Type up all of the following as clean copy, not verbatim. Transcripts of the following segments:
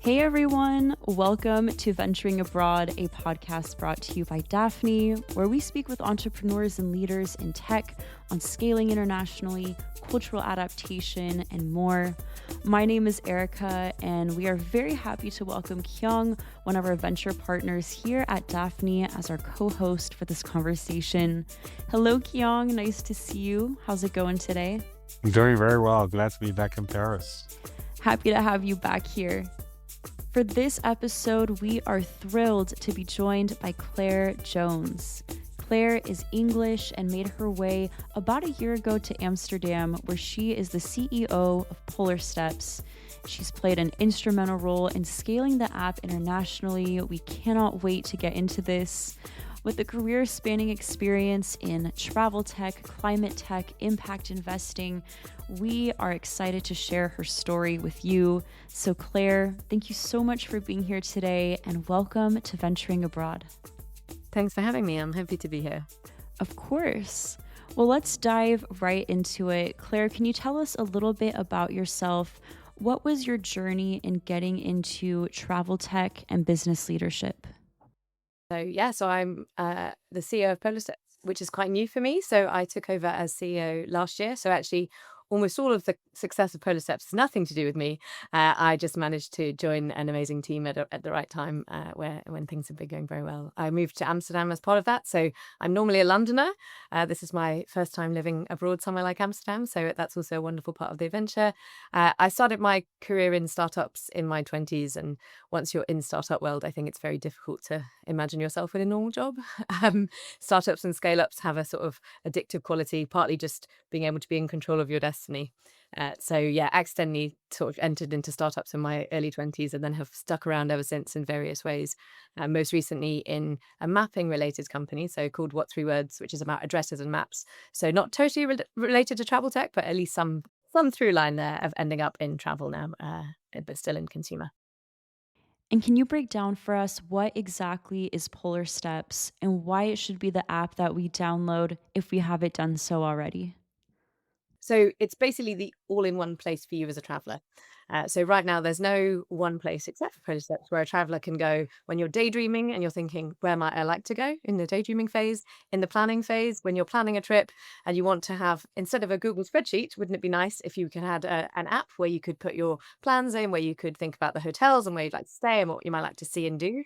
Hey everyone, welcome to Venturing Abroad, a podcast brought to you by Daphne, where we speak with entrepreneurs and leaders in tech on scaling internationally, cultural adaptation, and more. My name is Erica, and we are very happy to welcome Kyung, one of our venture partners here at Daphne, as our co-host for this conversation. Hello, Kyung. Nice to see you. How's it going today? Doing very well. Glad to be back in Paris. Happy to have you back here. For this episode, we are thrilled to be joined by Clare Jones. Clare is English and made her way about a year ago to Amsterdam, where she is the CEO of Polarsteps. She's played an instrumental role in scaling the app internationally. We cannot wait to get into this. With a career-spanning experience in travel tech, climate tech, impact investing, we are excited to share her story with you. So Clare, thank you so much for being here today and welcome to Venturing Abroad. Thanks for having me. I'm happy to be here. Of course. Well, let's dive right into it. Clare, can you tell us a little bit about yourself? What was your journey in getting into travel tech and business leadership? So I'm the CEO of Polarsteps, which is quite new for me. So I took over as CEO last year. So actually, almost all of the success of Polarsteps has nothing to do with me. I just managed to join an amazing team at the right time when things have been going very well. I moved to Amsterdam as part of that. So I'm normally a Londoner. This is my first time living abroad somewhere like Amsterdam. So that's also a wonderful part of the adventure. I started my career in startups in my 20s. And once you're in startup world, I think it's very difficult to imagine yourself in a normal job. Startups and scale-ups have a sort of addictive quality, partly just being able to be in control of your destiny. Accidentally sort of entered into startups in my early 20s and then have stuck around ever since in various ways. Most recently in a mapping related company, so called What Three Words, which is about addresses and maps. So not totally related to travel tech, but at least some through line there of ending up in travel now, but still in consumer. And can you break down for us what exactly is Polarsteps and why it should be the app that we download if we haven't done so already? So it's basically the all-in-one place for you as a traveler. So right now, there's no one place except for Polarsteps where a traveler can go when you're daydreaming and you're thinking, where might I like to go in the daydreaming phase, in the planning phase, when you're planning a trip and you want to have, instead of a Google spreadsheet, wouldn't it be nice if you could had an app where you could put your plans in, where you could think about the hotels and where you'd like to stay and what you might like to see and do?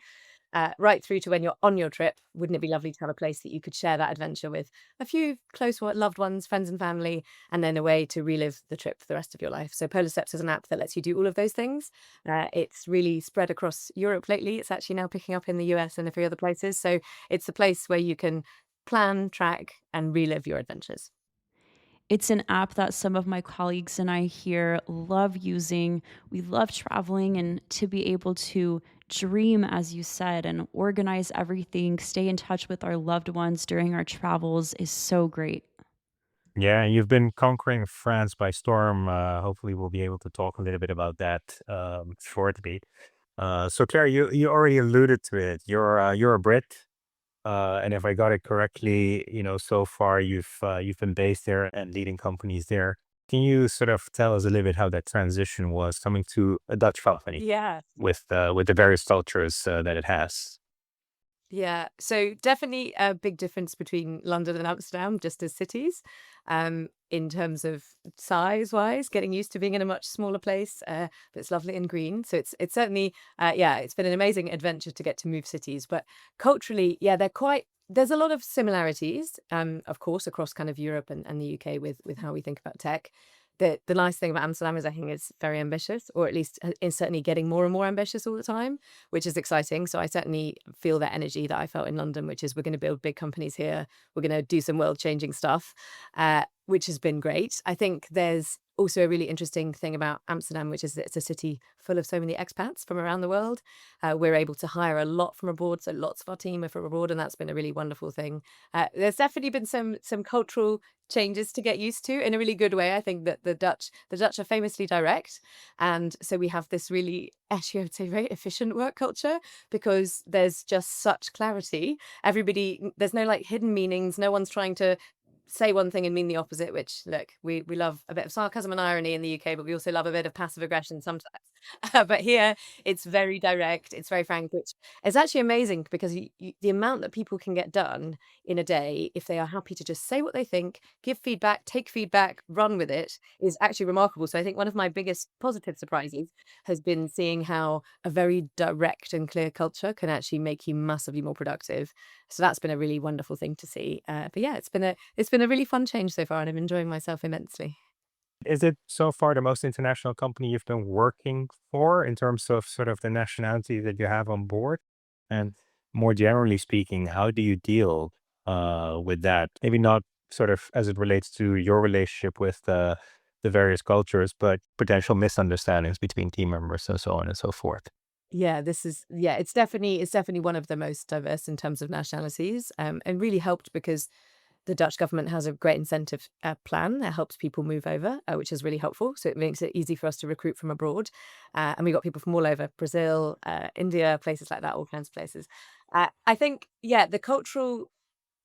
Right through to when you're on your trip, wouldn't it be lovely to have a place that you could share that adventure with a few close loved ones, friends and family, and then a way to relive the trip for the rest of your life? So Polarsteps is an app that lets you do all of those things. It's really spread across Europe lately. It's actually now picking up in the US and a few other places. So it's a place where you can plan, track, and relive your adventures. It's an app that some of my colleagues and I here love using. We love traveling and to be able to dream, as you said, and organize everything, stay in touch with our loved ones during our travels is so great. Yeah, you've been conquering France by storm. Hopefully, we'll be able to talk a little bit about that shortly. So, Claire, you already alluded to it. You're a Brit, and if I got it correctly, so far you've been based there and leading companies there. Can you sort of tell us a little bit how that transition was coming to a Dutch company Yeah. with the various cultures that it has? Yeah, so definitely a big difference between London and Amsterdam, just as cities, in terms of size wise, getting used to being in a much smaller place, but it's lovely and green. So it's certainly, it's been an amazing adventure to get to move cities. But culturally, yeah, there's a lot of similarities, of course, across kind of Europe and the UK with how we think about tech. The nice thing about Amsterdam is I think it's very ambitious, or at least is certainly getting more and more ambitious all the time, which is exciting. So I certainly feel that energy that I felt in London, which is we're going to build big companies here, we're going to do some world-changing stuff, which has been great. I think there's also a really interesting thing about Amsterdam, which is that it's a city full of so many expats from around the world. We're able to hire a lot from abroad, so lots of our team are from abroad, and that's been a really wonderful thing. There's definitely been some cultural changes to get used to in a really good way. I think that the Dutch are famously direct, and so we have this really, actually, I would say, very efficient work culture because there's just such clarity. There's no like hidden meanings. No one's trying to say one thing and mean the opposite, which, look, we love a bit of sarcasm and irony in the UK, but we also love a bit of passive aggression sometimes. But here it's very direct, it's very frank, which is actually amazing because the amount that people can get done in a day if they are happy to just say what they think, give feedback, take feedback, run with it is actually remarkable. So I think one of my biggest positive surprises has been seeing how a very direct and clear culture can actually make you massively more productive. So that's been a really wonderful thing to see. But yeah, it's been a really fun change so far, and I'm enjoying myself immensely. Is it so far the most international company you've been working for in terms of sort of the nationality that you have on board? And more generally speaking, how do you deal with that? Maybe not sort of as it relates to your relationship with the various cultures, but potential misunderstandings between team members and so on and so forth. Yeah, it's definitely one of the most diverse in terms of nationalities, and really helped because the Dutch government has a great incentive plan that helps people move over, which is really helpful. So it makes it easy for us to recruit from abroad, and we got people from all over Brazil, India, places like that, all kinds of places. I think, yeah, the cultural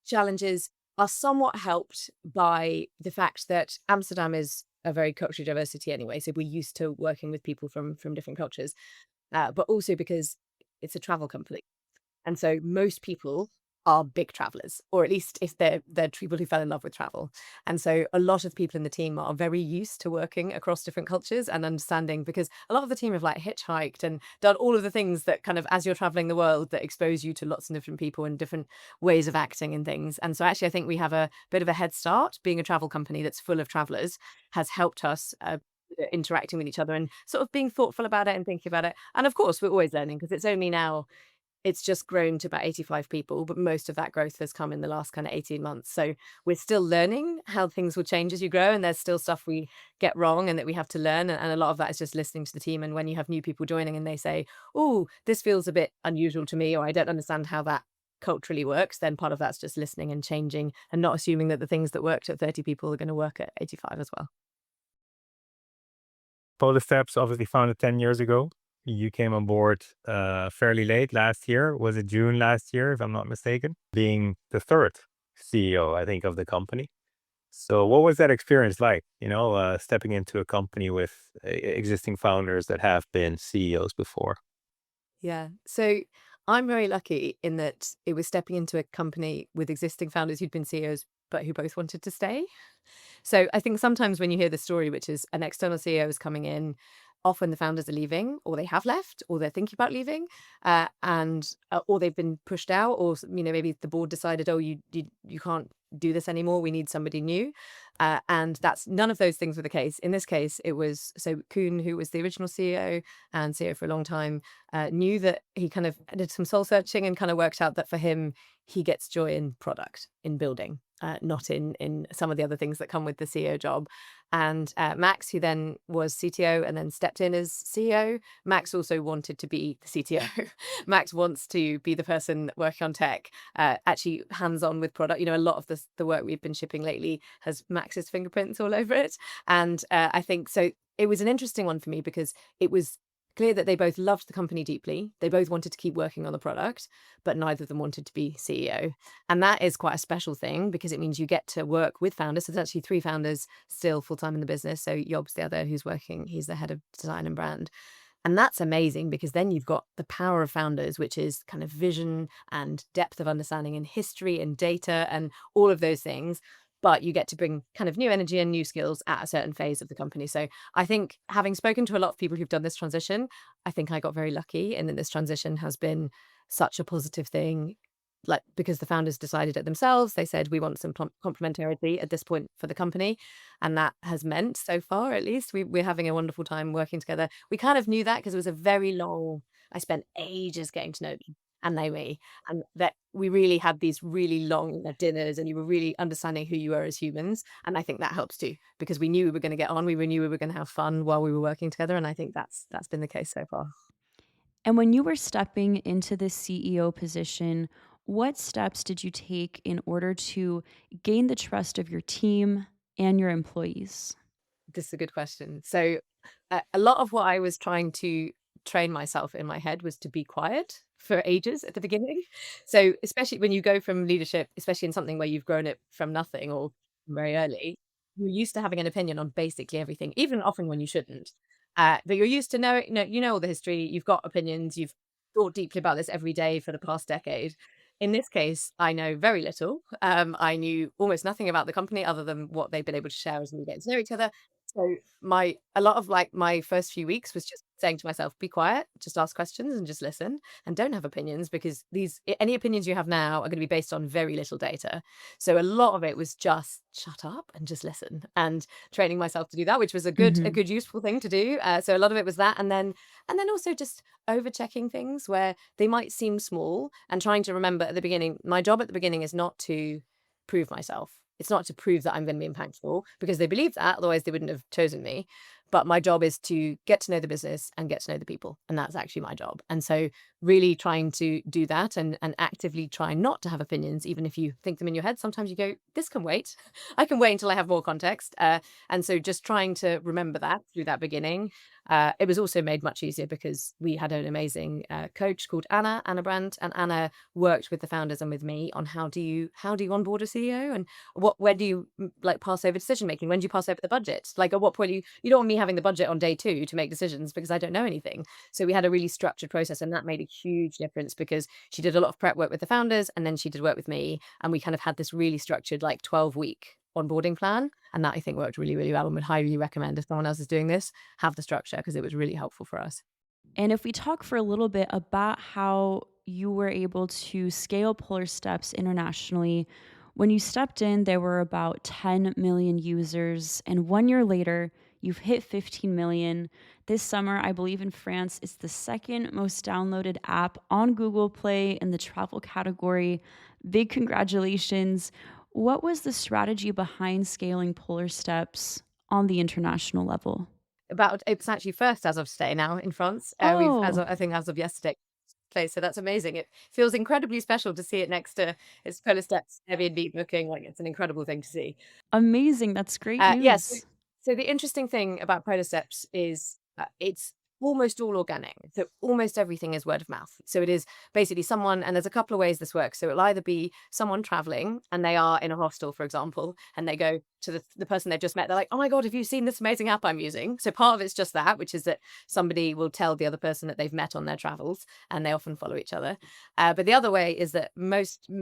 challenges are somewhat helped by the fact that Amsterdam is a very culturally diverse city anyway, so we're used to working with people from different cultures, but also because it's a travel company. And so most people are big travelers, or at least if they're people who fell in love with travel. And so a lot of people in the team are very used to working across different cultures and understanding because a lot of the team have like hitchhiked and done all of the things that kind of as you're traveling the world that expose you to lots of different people and different ways of acting and things. And so actually I think we have a bit of a head start. Being a travel company that's full of travelers has helped us interacting with each other and sort of being thoughtful about it and thinking about it. And of course, we're always learning because it's just grown to about 85 people, but most of that growth has come in the last kind of 18 months. So we're still learning how things will change as you grow. And there's still stuff we get wrong and that we have to learn. And a lot of that is just listening to the team. And when you have new people joining and they say, oh, this feels a bit unusual to me, or I don't understand how that culturally works, then part of that's just listening and changing and not assuming that the things that worked at 30 people are going to work at 85 as well. Polarsteps obviously founded 10 years ago. You came on board fairly late last year. Was it June last year, if I'm not mistaken? Being the third CEO, I think, of the company. So, what was that experience like? Stepping into a company with existing founders that have been CEOs before. Yeah. So I'm very lucky in that it was stepping into a company with existing founders who'd been CEOs, but who both wanted to stay. So I think sometimes when you hear the story, which is an external CEO is coming in, often the founders are leaving, or they have left, or they're thinking about leaving, and or they've been pushed out, or maybe the board decided, oh, you can't do this anymore. We need somebody new, and that's none of those things were the case. In this case, it was so Kuhn, who was the original CEO and CEO for a long time, knew that he kind of did some soul searching and kind of worked out that for him, he gets joy in product, in building, not in some of the other things that come with the CEO job. And Max, who then was CTO and then stepped in as CEO, Max also wanted to be the CTO. Max wants to be the person working on tech, actually hands-on with product. A lot of the work we've been shipping lately has Max's fingerprints all over it. And I think so. It was an interesting one for me because it was clear that they both loved the company deeply. They both wanted to keep working on the product, but neither of them wanted to be CEO. And that is quite a special thing because it means you get to work with founders. So there's actually three founders still full-time in the business. So Job's the other who's working. He's the head of design and brand. And that's amazing because then you've got the power of founders, which is kind of vision and depth of understanding and history and data and all of those things. But you get to bring kind of new energy and new skills at a certain phase of the company. So I think having spoken to a lot of people who've done this transition, I think I got very lucky. And then this transition has been such a positive thing. Like because the founders decided it themselves, they said we want some complementarity at this point for the company, and that has meant so far at least we're having a wonderful time working together. We kind of knew that because it was a very long. I spent ages getting to know them, and they me, and that we really had these really long dinners, and you were really understanding who you were as humans, and I think that helps too because we knew we were going to get on, we knew we were going to have fun while we were working together, and I think that's been the case so far. And when you were stepping into the CEO position, what steps did you take in order to gain the trust of your team and your employees? This is a good question. So, a lot of what I was trying to train myself in my head was to be quiet for ages at the beginning. So, especially when you go from leadership, especially in something where you've grown it from nothing or very early, you're used to having an opinion on basically everything, even often when you shouldn't. But you're used to knowing, you know all the history, you've got opinions, you've thought deeply about this every day for the past decade. In this case, I know very little. I knew almost nothing about the company other than what they've been able to share as we get to know each other. So a lot of like my first few weeks was just saying to myself, be quiet, just ask questions and just listen, and don't have opinions, because any opinions you have now are going to be based on very little data. So a lot of it was just shut up and just listen, and training myself to do that, which was a Hmm. good useful thing to do. So a lot of it was that, and then also just over checking things where they might seem small, and trying to remember at the beginning, my job at the beginning is not to prove myself. It's not to prove that I'm going to be impactful, because they believe that, otherwise they wouldn't have chosen me. But my job is to get to know the business and get to know the people. And that's actually my job. And so really trying to do that, and actively try not to have opinions, even if you think them in your head. Sometimes you go, this can wait. I can wait until I have more context. And so just trying to remember that through that beginning. It was also made much easier because we had an amazing coach called Anna Brandt, and Anna worked with the founders and with me on how do you onboard a CEO, and when do you like pass over decision making? When do you pass over the budget? Like at what point you don't want me having the budget on day 2 to make decisions, because I don't know anything. So we had a really structured process, and that made a huge difference, because she did a lot of prep work with the founders, and then she did work with me, and we kind of had this really structured like 12-week onboarding plan, and that I think worked really, really well, and would highly recommend if someone else is doing this, have the structure, because it was really helpful for us. And if we talk for a little bit about how you were able to scale Polarsteps internationally, when you stepped in, there were about 10 million users. And 1 year later, you've hit 15 million. This summer, I believe in France, it's the second most downloaded app on Google Play in the travel category. Big congratulations. What was the strategy behind scaling Polarsteps on the international level? About It's actually first as of today now in France. We've Oh, I think as of yesterday place, so that's amazing. It feels incredibly special to see it next to its Polar Steps Airbnb booking. Like, it's an incredible thing to see. amazing. That's great Yes. news. So the interesting thing about Polarsteps is it's almost all organic. So almost everything is word of mouth. So it is basically someone, and there's a couple of ways this works. So it'll either be someone traveling and they are in a hostel, for example, and they go to the person they've just met. They're like, oh my God, have you seen this amazing app I'm using? So part of it's just that, which is that somebody will tell the other person that they've met on their travels, and they often follow each other. But the other way is that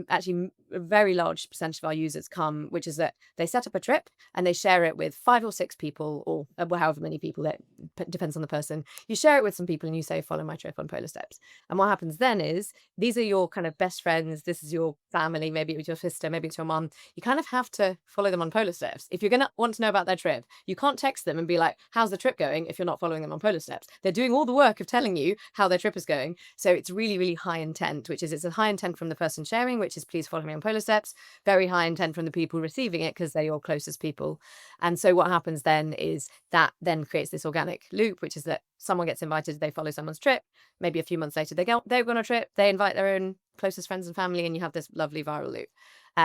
actually, a very large percentage of our users come, which is that they set up a trip and they share it with 5 or 6 people, or however many people, that depends on the person. You share it with some people and you say, follow my trip on Polar Steps. And what happens then is, these are your kind of best friends. This is your family. Maybe it's your sister, maybe it's your mom. You kind of have to follow them on Polar Steps. If you're going to want to know about their trip, you can't text them and be like, how's the trip going, if you're not following them on Polar Steps. They're doing all the work of telling you how their trip is going. So it's really, really high intent, which is, it's a high intent from the person sharing, which is, please follow me on Polar Steps. Very high intent from the people receiving it, because they're your closest people. And so what happens then is that then creates this organic loop, which is that someone gets invited, they follow someone's trip. Maybe a few months later, they go on a trip, they invite their own closest friends and family, and you have this lovely viral loop.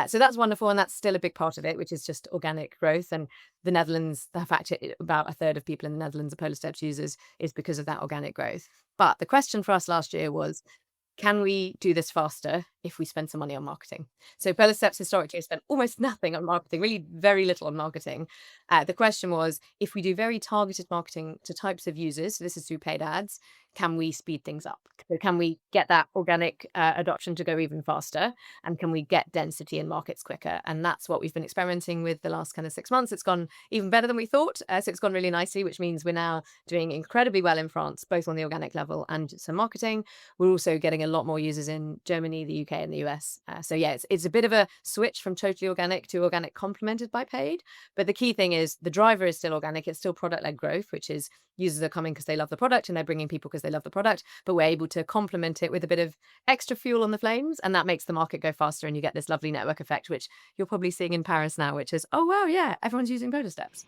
So that's wonderful, and that's still a big part of it, which is just organic growth. And the Netherlands, the fact about a third of people in the Netherlands are Polar Steps users, is because of that organic growth. But the question for us last year was, can we do this faster if we spend some money on marketing? So Polar Steps historically has spent almost nothing on marketing, really very little on marketing. The question was, if we do very targeted marketing to types of users, so this is through paid ads, can we speed things up? So can we get that organic adoption to go even faster? And can we get density in markets quicker? And that's what we've been experimenting with the last kind of 6 months. It's gone even better than we thought. So it's gone really nicely, which means we're now doing incredibly well in France, both on the organic level and some marketing. We're also getting a lot more users in Germany, the UK, and the US. So yeah, it's a bit of a switch from totally organic to organic complemented by paid. But the key thing is, the driver is still organic. It's still product-led growth, which is users are coming because they love the product, and they're bringing people because they love the product. But we're able to complement it with a bit of extra fuel on the flames, and that makes the market go faster, and you get this lovely network effect, which you're probably seeing in Paris now, which is, oh wow, yeah, everyone's using Polar Steps.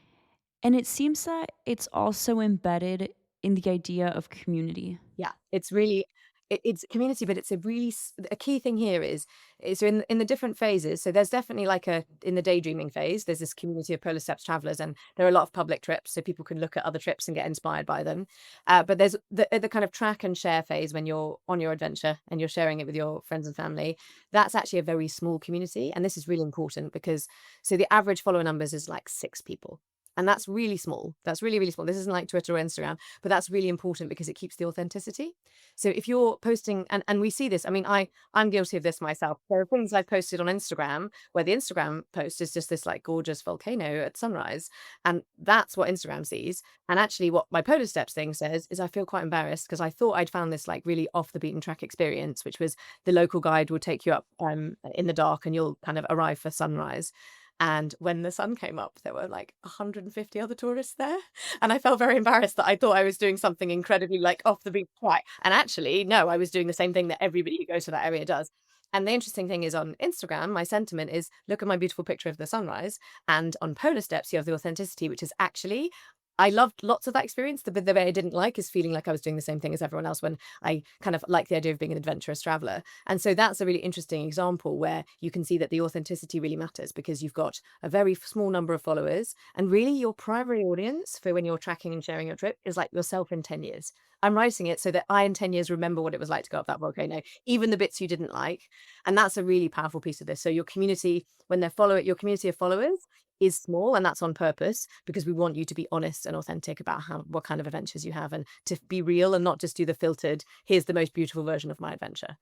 And it seems that it's also embedded in the idea of community. Yeah, it's really it's community, but it's a key thing here is so in the different phases. So there's definitely like in the daydreaming phase, there's this community of Polar Steps travelers, and there are a lot of public trips, so people can look at other trips and get inspired by them. But there's the kind of track and share phase, when you're on your adventure and you're sharing it with your friends and family. That's actually a very small community, and this is really important because, so the average follower numbers is like 6 people. And that's really small. That's really, really small. This isn't like Twitter or Instagram, but that's really important because it keeps the authenticity. So if you're posting, and we see this, I mean, I'm guilty of this myself. There are things I've posted on Instagram where the Instagram post is just this like gorgeous volcano at sunrise. And that's what Instagram sees. And actually what my Polarsteps thing says is I feel quite embarrassed because I thought I'd found this like really off the beaten track experience, which was the local guide will take you up in the dark and you'll kind of arrive for sunrise. And when the sun came up, there were like 150 other tourists there. And I felt very embarrassed that I thought I was doing something incredibly like off the beat track. And actually, no, I was doing the same thing that everybody who goes to that area does. And the interesting thing is on Instagram, my sentiment is look at my beautiful picture of the sunrise. And on Polarsteps, you have the authenticity, which is actually I loved lots of that experience. The bit that I didn't like is feeling like I was doing the same thing as everyone else when I kind of like the idea of being an adventurous traveler. And so that's a really interesting example where you can see that the authenticity really matters because you've got a very small number of followers. And really your primary audience for when you're tracking and sharing your trip is like yourself in 10 years. I'm writing it so that I in 10 years remember what it was like to go up that volcano, even the bits you didn't like. And that's a really powerful piece of this. So your community, when they're your community of followers is small, and that's on purpose because we want you to be honest and authentic about what kind of adventures you have and to be real and not just do the filtered, here's the most beautiful version of my adventure.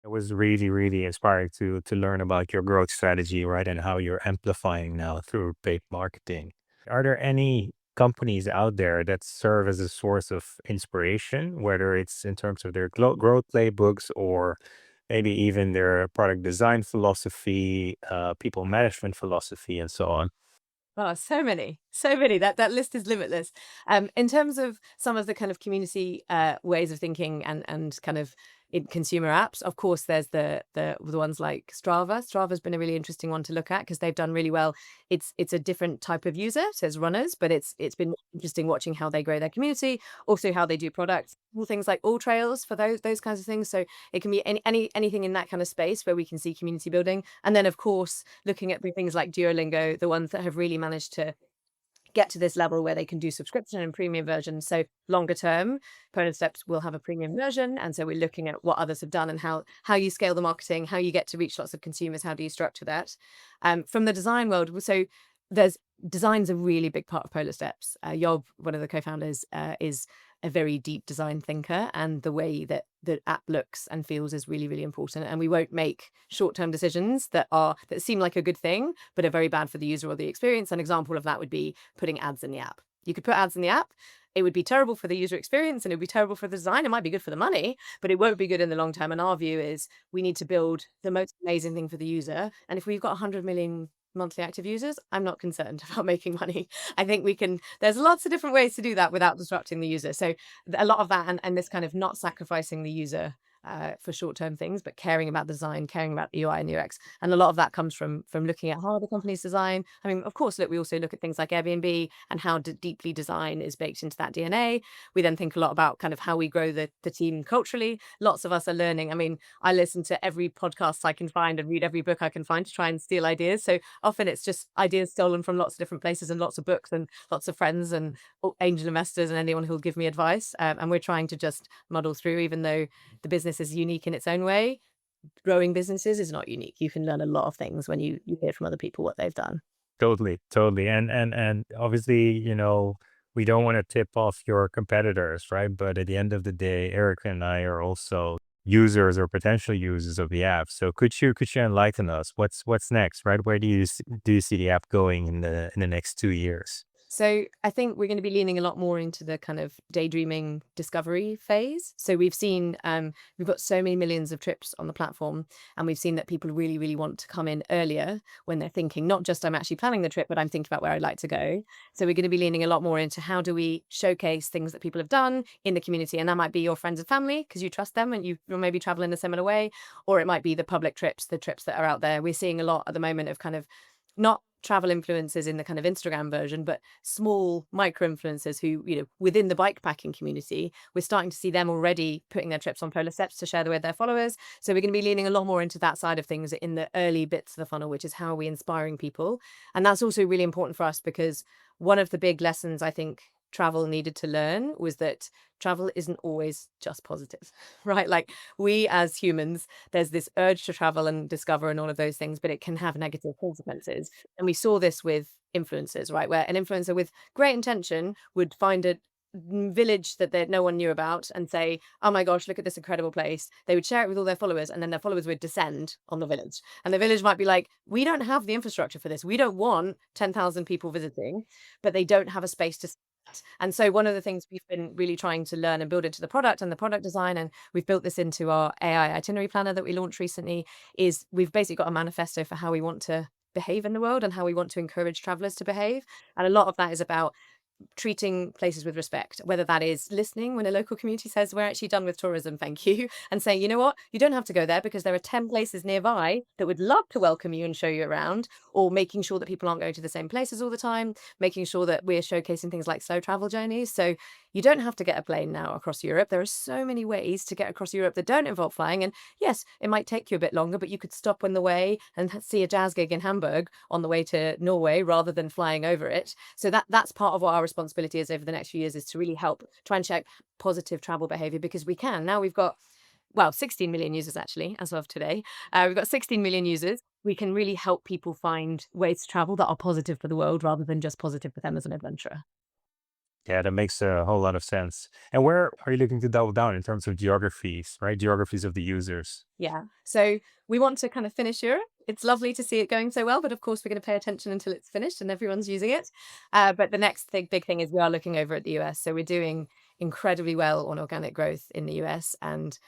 It was really, really inspiring to learn about your growth strategy, right? And how you're amplifying now through paid marketing. Are there any companies out there that serve as a source of inspiration, whether it's in terms of their growth playbooks or maybe even their product design philosophy, people management philosophy, and so on? Oh, so many, so many. That list is limitless. In terms of some of the kind of community ways of thinking and kind of in consumer apps, of course, there's the ones like Strava. Strava's been a really interesting one to look at because they've done really well. It's a different type of user, so it's runners, but it's been interesting watching how they grow their community, also how they do products, all things like all trails for those kinds of things. So it can be anything in that kind of space where we can see community building, and then of course looking at the things like Duolingo, the ones that have really managed to get to this level where they can do subscription and premium versions. So longer term, Polarsteps will have a premium version. And so we're looking at what others have done and how you scale the marketing, how you get to reach lots of consumers, how do you structure that? From the design world, so there's design's a really big part of Polarsteps. Yob, one of the co-founders, is a very deep design thinker, and the way that the app looks and feels is really, really important. And we won't make short-term decisions that seem like a good thing, but are very bad for the user or the experience. An example of that would be putting ads in the app. You could put ads in the app. It would be terrible for the user experience and it would be terrible for the design. It might be good for the money, but it won't be good in the long term. And our view is we need to build the most amazing thing for the user. And if we've got 100 million monthly active users, I'm not concerned about making money. I think there's lots of different ways to do that without disrupting the user. So a lot of that and this kind of not sacrificing the user for short-term things, but caring about design, caring about UI and UX. And a lot of that comes from looking at how the companies design. I mean, of course, look, we also look at things like Airbnb and how deeply design is baked into that DNA. We then think a lot about kind of how we grow the team culturally. Lots of us are learning. I mean, I listen to every podcast I can find and read every book I can find to try and steal ideas. So often it's just ideas stolen from lots of different places and lots of books and lots of friends and angel investors and anyone who'll give me advice. And we're trying to just muddle through, even though the business is unique in its own way. Growing businesses is not unique. You can learn a lot of things when you hear from other people what they've done. Totally, totally. And obviously, we don't want to tip off your competitors, right? But at the end of the day, Eric and I are also users or potential users of the app. So could you enlighten us? What's next, right? Where do you see the app going in the next 2 years? So I think we're going to be leaning a lot more into the kind of daydreaming discovery phase. So we've seen, we've got so many millions of trips on the platform, and we've seen that people really, really want to come in earlier when they're thinking, not just I'm actually planning the trip, but I'm thinking about where I'd like to go. So we're going to be leaning a lot more into how do we showcase things that people have done in the community. And that might be your friends and family because you trust them and you'll maybe travel in a similar way, or it might be the public trips, the trips that are out there. We're seeing a lot at the moment of kind of not travel influencers in the kind of Instagram version, but small micro influencers who, within the bikepacking community, we're starting to see them already putting their trips on Polarsteps to share with their followers. So we're going to be leaning a lot more into that side of things in the early bits of the funnel, which is how we're inspiring people. And that's also really important for us because one of the big lessons I think travel needed to learn was that travel isn't always just positive, right? Like we as humans, there's this urge to travel and discover and all of those things, but it can have negative consequences. And we saw this with influencers, right? Where an influencer with great intention would find a village that no one knew about and say, oh my gosh, look at this incredible place. They would share it with all their followers, and then their followers would descend on the village. And the village might be like, we don't have the infrastructure for this. We don't want 10,000 people visiting, but they don't have a space to. And so one of the things we've been really trying to learn and build into the product and the product design, and we've built this into our AI itinerary planner that we launched recently, is we've basically got a manifesto for how we want to behave in the world and how we want to encourage travelers to behave. And a lot of that is about treating places with respect, whether that is listening when a local community says, we're actually done with tourism, thank you, and saying, you know what, you don't have to go there because there are 10 places nearby that would love to welcome you and show you around, or making sure that people aren't going to the same places all the time, making sure that we're showcasing things like slow travel journeys. So you don't have to get a plane now across Europe. There are so many ways to get across Europe that don't involve flying. And yes, it might take you a bit longer, but you could stop on the way and see a jazz gig in Hamburg on the way to Norway rather than flying over it. So that's part of what our responsibility is over the next few years, is to really help try and shape positive travel behavior, because we can. Now we've got, 16 million users actually, as of today. We've got 16 million users. We can really help people find ways to travel that are positive for the world rather than just positive for them as an adventurer. Yeah, that makes a whole lot of sense. And where are you looking to double down in terms of geographies, right? Geographies of the users. Yeah. So we want to kind of finish Europe. It's lovely to see it going so well, but of course we're going to pay attention until it's finished and everyone's using it. But the next big thing is we are looking over at the US. So we're doing incredibly well on organic growth in the US, and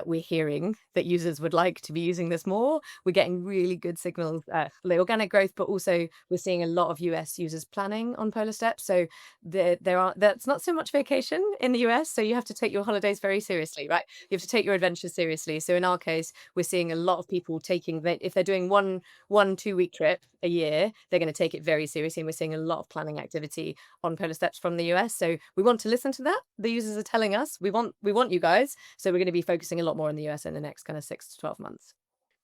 we're hearing that users would like to be using this more. We're getting really good signals, the organic growth, but also we're seeing a lot of US users planning on Polarsteps. So that's not so much vacation in the US. So you have to take your holidays very seriously, right? You have to take your adventures seriously. So in our case, we're seeing a lot of people taking that, if they're doing one 2-week trip a year, they're going to take it very seriously. And we're seeing a lot of planning activity on Polarsteps from the US. So we want to listen to that. The users are telling us, we want you guys. So we're going to be focusing a lot more in the US in the next kind of 6 to 12 months.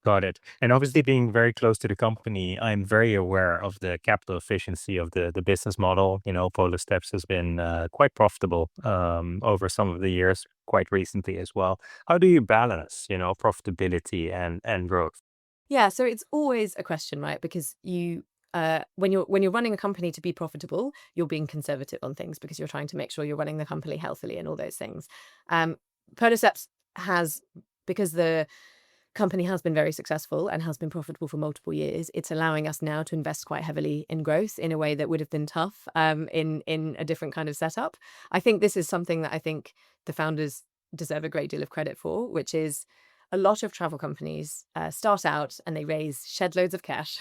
Got it. And obviously, being very close to the company, I'm very aware of the capital efficiency of the business model. Polar Steps has been quite profitable over some of the years, quite recently as well. How do you balance, profitability and growth? Yeah, so it's always a question, right? Because you when you're running a company to be profitable, you're being conservative on things because you're trying to make sure you're running the company healthily and all those things. Polarsteps has, because the company has been very successful and has been profitable for multiple years, it's allowing us now to invest quite heavily in growth in a way that would have been tough in a different kind of setup. I think this is something that I think the founders deserve a great deal of credit for, which is a lot of travel companies start out and they raise shed loads of cash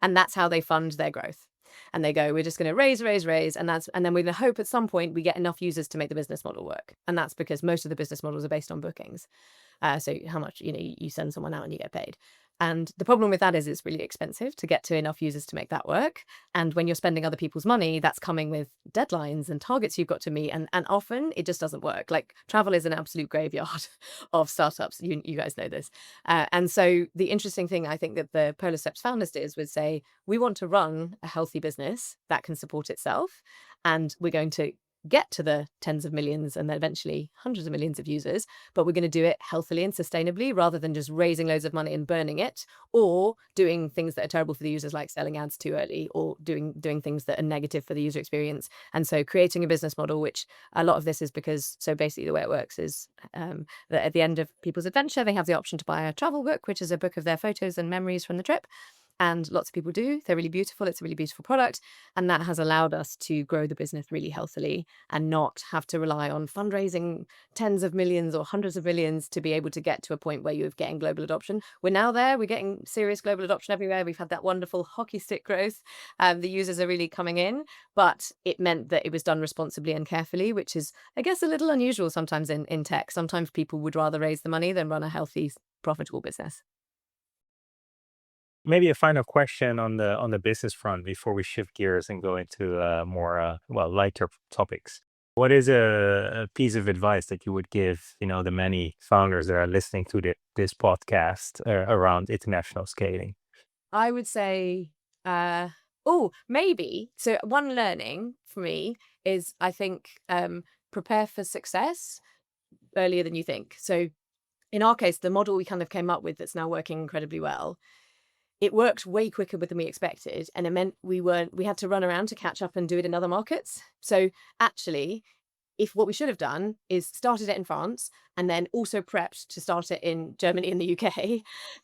and that's how they fund their growth. And they go, we're just going to raise, and then we're going to hope at some point we get enough users to make the business model work. And that's because most of the business models are based on bookings. So how much, you send someone out and you get paid. And the problem with that is it's really expensive to get to enough users to make that work. And when you're spending other people's money, that's coming with deadlines and targets you've got to meet. And often it just doesn't work. Like travel is an absolute graveyard of startups. You guys know this. And so the interesting thing I think that the Polarsteps founders did was say, we want to run a healthy business that can support itself. And we're going to get to the tens of millions and then eventually hundreds of millions of users, but we're going to do it healthily and sustainably rather than just raising loads of money and burning it, or doing things that are terrible for the users like selling ads too early, or doing things that are negative for the user experience. And so creating a business model, which a lot of this is because, so basically the way it works is that at the end of people's adventure, they have the option to buy a travel book, which is a book of their photos and memories from the trip. And lots of people do. They're really beautiful. It's a really beautiful product. And that has allowed us to grow the business really healthily and not have to rely on fundraising tens of millions or hundreds of millions to be able to get to a point where you're getting global adoption. We're now there. We're getting serious global adoption everywhere. We've had that wonderful hockey stick growth. The users are really coming in, but it meant that it was done responsibly and carefully, which is, I guess, a little unusual sometimes in tech. Sometimes people would rather raise the money than run a healthy, profitable business. Maybe a final question on the business front before we shift gears and go into more lighter topics. What is a piece of advice that you would give, the many founders that are listening to this podcast around international scaling? I would say Oh, maybe. So one learning for me is, I think, prepare for success earlier than you think. So in our case, the model we kind of came up with that's now working incredibly well, it worked way quicker than we expected, and it meant we had to run around to catch up and do it in other markets. So actually, if what we should have done is started it in France and then also prepped to start it in Germany and the UK.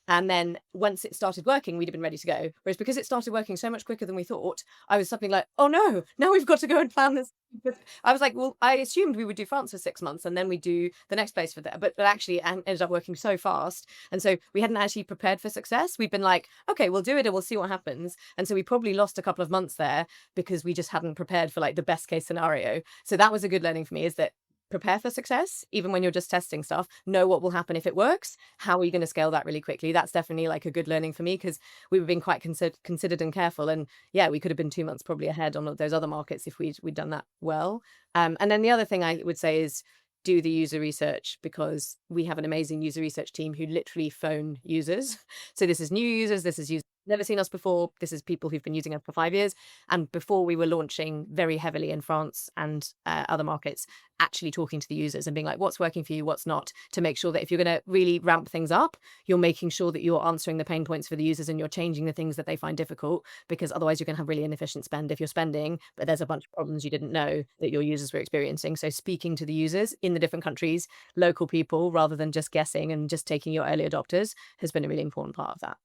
And then once it started working, we'd have been ready to go. Whereas because it started working so much quicker than we thought, I was suddenly like, oh no, now we've got to go and plan this. But I was like, well, I assumed we would do France for 6 months and then we do the next place for that. But actually it ended up working so fast. And so we hadn't actually prepared for success. We'd been like, okay, we'll do it and we'll see what happens. And so we probably lost a couple of months there because we just hadn't prepared for like the best case scenario. So that was a good learning for me, is that prepare for success, even when you're just testing stuff, know what will happen if it works. How are you going to scale that really quickly? That's definitely like a good learning for me, because we were being quite considered and careful. And yeah, we could have been 2 months probably ahead on those other markets if we'd done that well. And then the other thing I would say is do the user research, because we have an amazing user research team who literally phone users. So this is new users, this is users never seen us before, this is people who've been using us for 5 years. And before we were launching very heavily in France and other markets, actually talking to the users and being like, what's working for you, what's not, to make sure that if you're going to really ramp things up, you're making sure that you're answering the pain points for the users and you're changing the things that they find difficult, because otherwise you're going to have really inefficient spend if you're spending, but there's a bunch of problems you didn't know that your users were experiencing. So speaking to the users in the different countries, local people, rather than just guessing and just taking your early adopters, has been a really important part of that.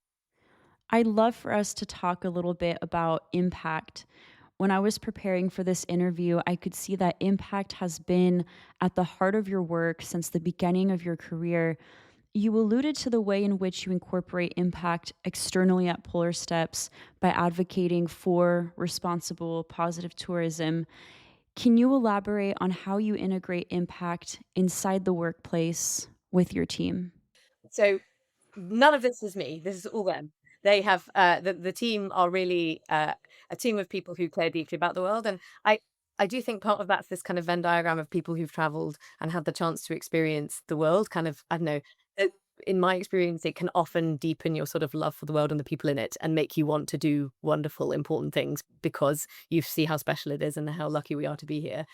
I'd love for us to talk a little bit about impact. When I was preparing for this interview, I could see that impact has been at the heart of your work since the beginning of your career. You alluded to the way in which you incorporate impact externally at Polarsteps by advocating for responsible, positive tourism. Can you elaborate on how you integrate impact inside the workplace with your team? So none of this is me. This is all them. They have the team are really a team of people who care deeply about the world, and I do think part of that's this kind of Venn diagram of people who've travelled and had the chance to experience the world. Kind of, I don't know. uh, In my experience, it can often deepen your sort of love for the world and the people in it, and make you want to do wonderful, important things because you see how special it is and how lucky we are to be here.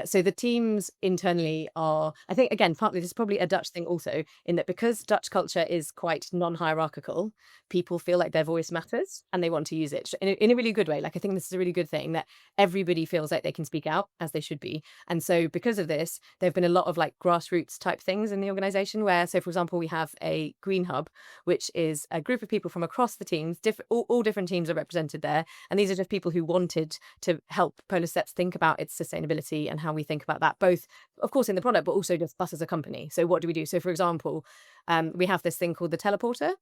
So the teams internally are, I think, again, partly this is probably a Dutch thing also, in that because Dutch culture is quite non-hierarchical, people feel like their voice matters and they want to use it in a really good way. Like, I think this is a really good thing, that everybody feels like they can speak out as they should be. And so because of this, there have been a lot of like grassroots type things in the organization where, so for example, we have a green hub, which is a group of people from across the teams, all different teams are represented there. And these are just people who wanted to help Polarsteps think about its sustainability and how we think about that, both, of course, in the product, but also just us as a company. So what do we do? So, for example, we have this thing called the teleporter,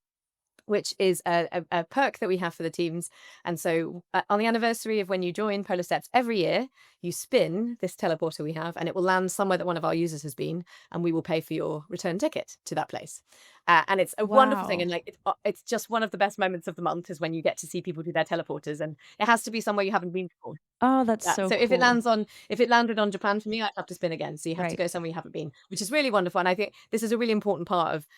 which is a perk that we have for the teams. And so on the anniversary of when you join Polarsteps every year, you spin this teleporter we have, and it will land somewhere that one of our users has been, and we will pay for your return ticket to that place. And it's a wonderful thing. And Wow. like, it's just one of the best moments of the month is when you get to see people do their teleporters, and it has to be somewhere you haven't been before. Oh, that's Yeah, so so cool. if it landed on Japan for me, I'd have to spin again. So you have to Right. go somewhere you haven't been, which is really wonderful. And I think this is a really important part of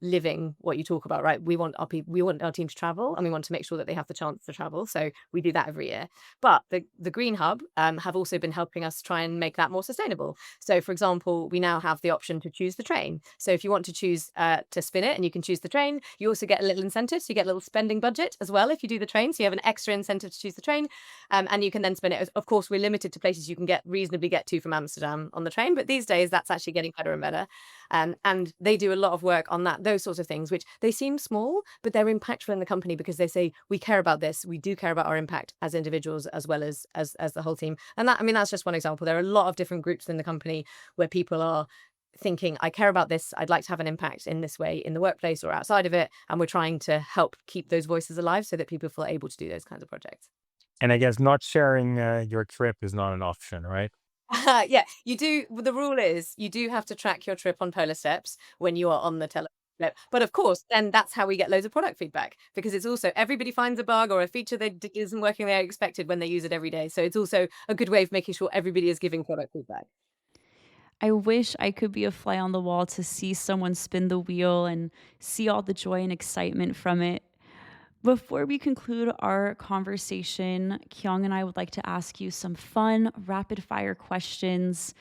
living what you talk about, right? We want our team to travel, and we want to make sure that they have the chance to travel. So we do that every year. But the Green Hub have also been helping us try and make that more sustainable. So for example, we now have the option to choose the train. So if you want to choose to spin it, and you can choose the train, you also get a little incentive. So you get a little spending budget as well if you do the train. So you have an extra incentive to choose the train. And you can then spin it. Of course, we're limited to places you can reasonably get to from Amsterdam on the train, but these days that's actually getting better and better. And they do a lot of work on those sorts of things, which they seem small, but they're impactful in the company, because they say, we care about this, we do care about our impact as individuals as well as the whole team. And that, I mean, that's just one example. There are a lot of different groups in the company where people are thinking, I care about this, I'd like to have an impact in this way in the workplace or outside of it, and we're trying to help keep those voices alive so that people feel able to do those kinds of projects. And I guess not sharing your trip is not an option, right? Yeah, you do. The rule is you do have to track your trip on Polarsteps when you are on the trip. But of course, then that's how we get loads of product feedback, because it's also everybody finds a bug or a feature that isn't working they expected when they use it every day. So it's also a good way of making sure everybody is giving product feedback. I wish I could be a fly on the wall to see someone spin the wheel and see all the joy and excitement from it. Before we conclude our conversation, Kyung and I would like to ask you some fun, rapid fire questions.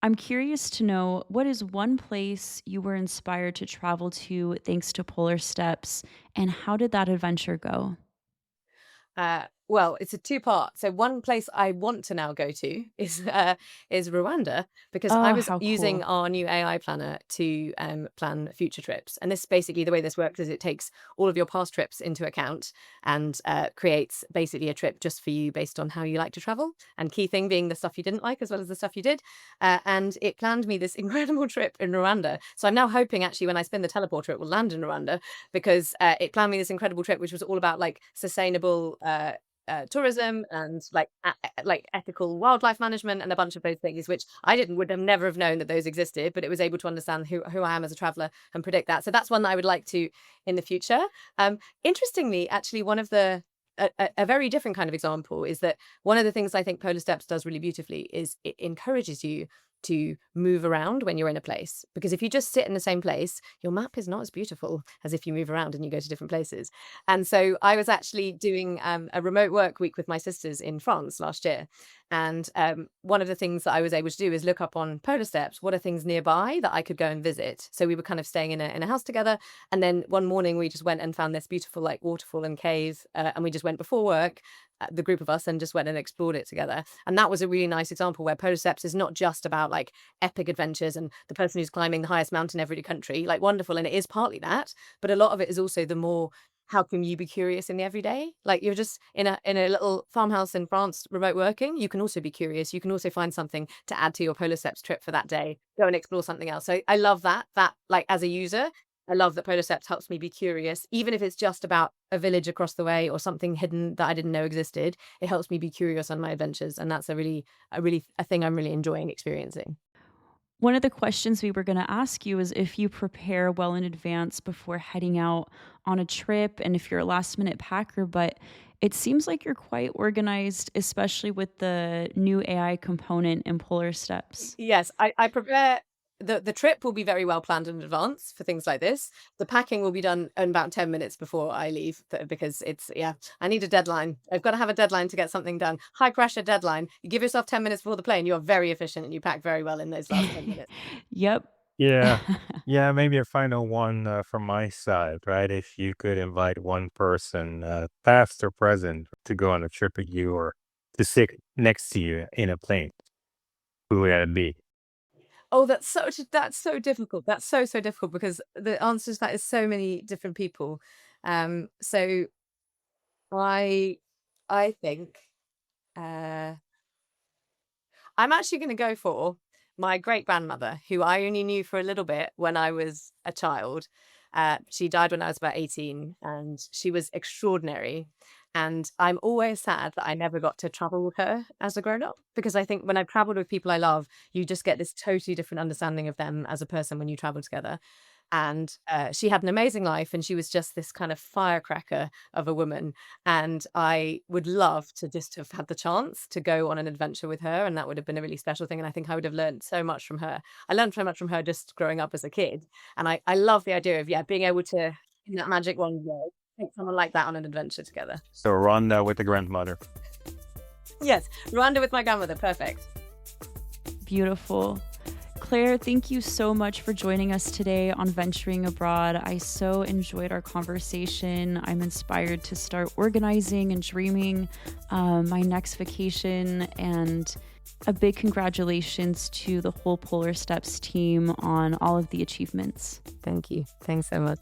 I'm curious to know, what is one place you were inspired to travel to thanks to Polarsteps, and how did that adventure go? Well, it's a two-part. So one place I want to now go to is Rwanda, because I Oh, was how using cool. our new AI planner to plan future trips. And this basically, the way this works is it takes all of your past trips into account and creates basically a trip just for you based on how you like to travel. And key thing being the stuff you didn't like as well as the stuff you did. And it planned me this incredible trip in Rwanda. So I'm now hoping actually when I spin the teleporter, it will land in Rwanda, because it planned me this incredible trip, which was all about like sustainable tourism and like ethical wildlife management and a bunch of those things, which I didn't would have never have known that those existed, but it was able to understand who I am as a traveler and predict that. So that's one that I would like to in the future. Interestingly, actually, one of the a very different kind of example is that one of the things I think Polarsteps does really beautifully is it encourages you to move around when you're in a place. Because if you just sit in the same place, your map is not as beautiful as if you move around and you go to different places. And so I was actually doing a remote work week with my sisters in France last year. And one of the things that I was able to do is look up on Polarsteps, what are things nearby that I could go and visit. So we were kind of staying in a house together. And then one morning we just went and found this beautiful like waterfall and cave. And we just went before work, the group of us, and just went and explored it together. And that was a really nice example where Polarsteps is not just about like epic adventures and the person who's climbing the highest mountain in every country, like wonderful. And it is partly that, but a lot of it is also the more, how can you be curious in the everyday? Like you're just in a little farmhouse in France, remote working. You can also be curious. You can also find something to add to your Polarsteps trip for that day. Go and explore something else. So I love that. That like as a user, I love that Polarsteps helps me be curious, even if it's just about a village across the way or something hidden that I didn't know existed. It helps me be curious on my adventures, and that's a thing I'm really enjoying experiencing. One of the questions we were going to ask you is if you prepare well in advance before heading out on a trip and if you're a last minute packer, but it seems like you're quite organized, especially with the new AI component in Polarsteps. Yes, I prepare. The trip will be very well planned in advance for things like this. The packing will be done in about 10 minutes before I leave, because it's, yeah, I need a deadline. I've got to have a deadline to get something done. High pressure deadline. You give yourself 10 minutes before the plane, you are very efficient and you pack very well in those last 10 minutes. Yep. Yeah. Yeah, maybe a final one from my side, right? If you could invite one person, past or present, to go on a trip with you or to sit next to you in a plane, who would that be? Oh, that's so difficult. That's so difficult because the answer to that is so many different people. So I I think uh I'm actually going to go for my great grandmother, who I only knew for a little bit when I was a child. She died when I was about 18, and she was extraordinary. And I'm always sad that I never got to travel with her as a grown up, because I think when I've traveled with people I love, you just get this totally different understanding of them as a person when you travel together. And she had an amazing life, and she was just this kind of firecracker of a woman. And I would love to just have had the chance to go on an adventure with her, and that would have been a really special thing. And I think I would have learned so much from her. I learned so much from her just growing up as a kid, and I love the idea of, yeah, being able to, in that magic one world, take someone like that on an adventure together. So Rhonda with the grandmother. Yes, Rwanda with my grandmother, perfect. Beautiful. Claire, thank you so much for joining us today on Venturing Abroad. I so enjoyed our conversation. I'm inspired to start organizing and dreaming my next vacation. And a big congratulations to the whole Polarsteps team on all of the achievements. Thank you. Thanks so much.